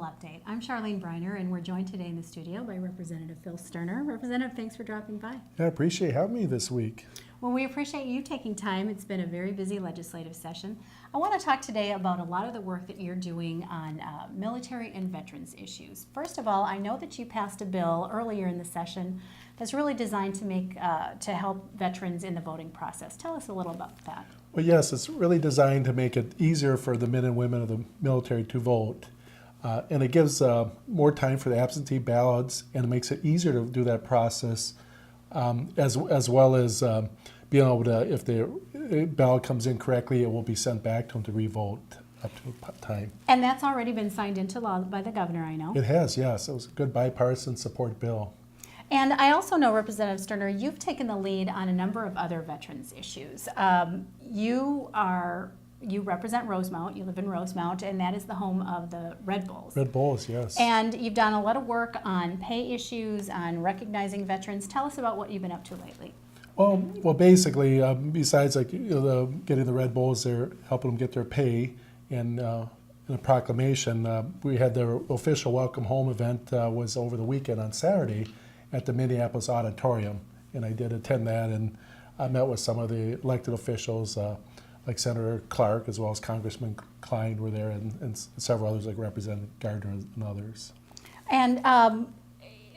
Update. I'm Charlene Briner, and we're joined today in the studio by Representative Phil Sterner. Representative, thanks for dropping by. I appreciate having me this week. Well, we appreciate you taking time. It's been a very busy legislative session. I want to talk today about a lot of the work that you're doing on military and veterans issues. First of all, I know that you passed a bill earlier in the session that's really designed to help veterans in the voting process. Tell us a little about that. Well, yes, it's really designed to make it easier for the men and women of the military to vote. And it gives more time for the absentee ballots, and it makes it easier to do that process, as well as being able to, if the ballot comes in correctly, it will be sent back to them to revote up to time. And that's already been signed into law by the governor, I know. It has, yes. It was a good bipartisan support bill. And I also know, Representative Sterner, you've taken the lead on a number of other veterans issues. You represent Rosemount, you live in Rosemount, and that is the home of the Red Bulls. Red Bulls, yes. And you've done a lot of work on pay issues, on recognizing veterans. Tell us about what you've been up to lately. Well, basically, besides getting the Red Bulls there, helping them get their pay, and in a proclamation, we had their official welcome home event was over the weekend on Saturday at the Minneapolis Auditorium, and I did attend that, and I met with some of the elected officials, like Senator Clark, as well as Congressman Klein were there, and several others like Representative Gardner and others. And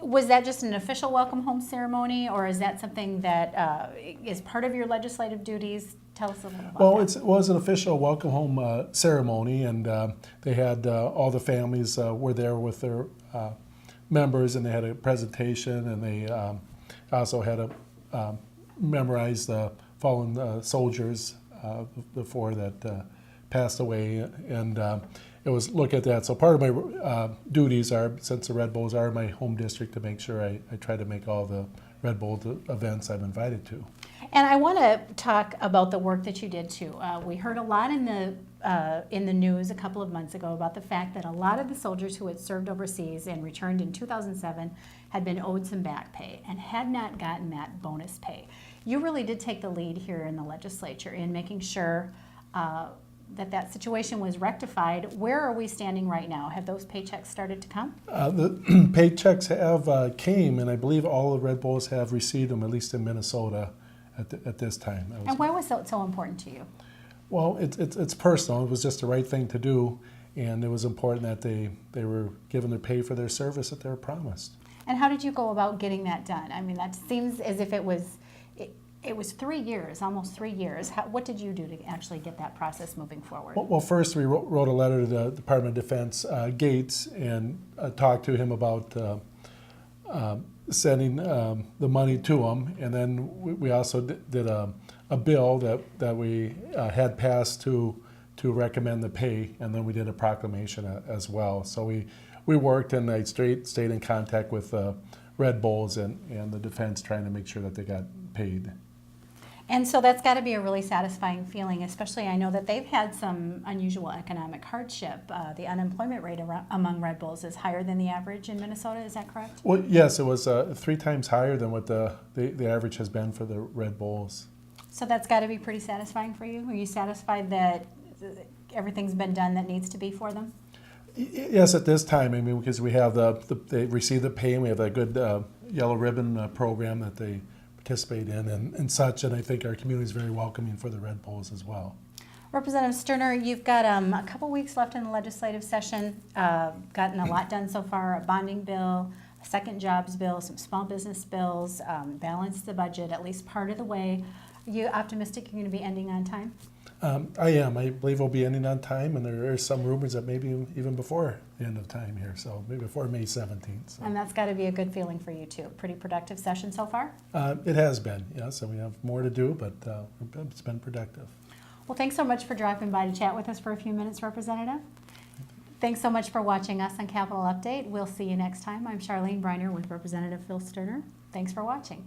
was that just an official welcome home ceremony, or is that something that is part of your legislative duties? Tell us a little about that. It was an official welcome home ceremony, and they had all the families were there with their members, and they had a presentation, and they also had to memorize the fallen soldiers, the four that passed away, and it was look at that. So part of my duties are, since the Red Bulls are my home district, to make sure I try to make all the Red Bull events I'm invited to. And I want to talk about the work that you did too. We heard a lot in the news a couple of months ago about the fact that a lot of the soldiers who had served overseas and returned in 2007 had been owed some back pay and had not gotten that bonus pay. You really did take the lead here in the legislature in making sure that situation was rectified. Where are we standing right now? Have those paychecks started to come? The paychecks have came, and I believe all the Red Bulls have received them, at least in Minnesota, at this time. And why was that so important to you? Well, it's personal. It was just the right thing to do, and it was important that they were given their pay for their service that they were promised. And how did you go about getting that done? I mean, that seems as if it was 3 years, almost 3 years. What did you do to actually get that process moving forward? Well, first we wrote a letter to the Department of Defense, Gates, and talked to him about sending the money to him. And then we also did a bill that we had passed to recommend the pay, and then we did a proclamation as well. So we worked, and I stayed in contact with Red Bulls and the defense, trying to make sure that they got paid. And so that's got to be a really satisfying feeling, especially I know that they've had some unusual economic hardship. The unemployment rate among Red Bulls is higher than the average in Minnesota, is that correct? Well, yes, it was 3 times higher than what the average has been for the Red Bulls. So that's got to be pretty satisfying for you? Are you satisfied that everything's been done that needs to be for them? Yes, at this time, I mean, because we have they receive the pay, and we have a good yellow ribbon program that they participate in and such, and I think our community is very welcoming for the Red Bulls as well. Representative Sterner, you've got a couple weeks left in the legislative session, gotten a lot done so far, a bonding bill, a second jobs bill, some small business bills, balanced the budget at least part of the way. Are you optimistic you're going to be ending on time? I am. I believe we'll be ending on time, and there are some rumors that maybe even before the end of time here, so maybe before May 17th. So. And that's got to be a good feeling for you too. Pretty productive session so far? It has been, yes, and we have more to do, but it's been productive. Well, thanks so much for dropping by to chat with us for a few minutes, Representative. Thanks so much for watching us on Capitol Update. We'll see you next time. I'm Charlene Briner with Representative Phil Sterner. Thanks for watching.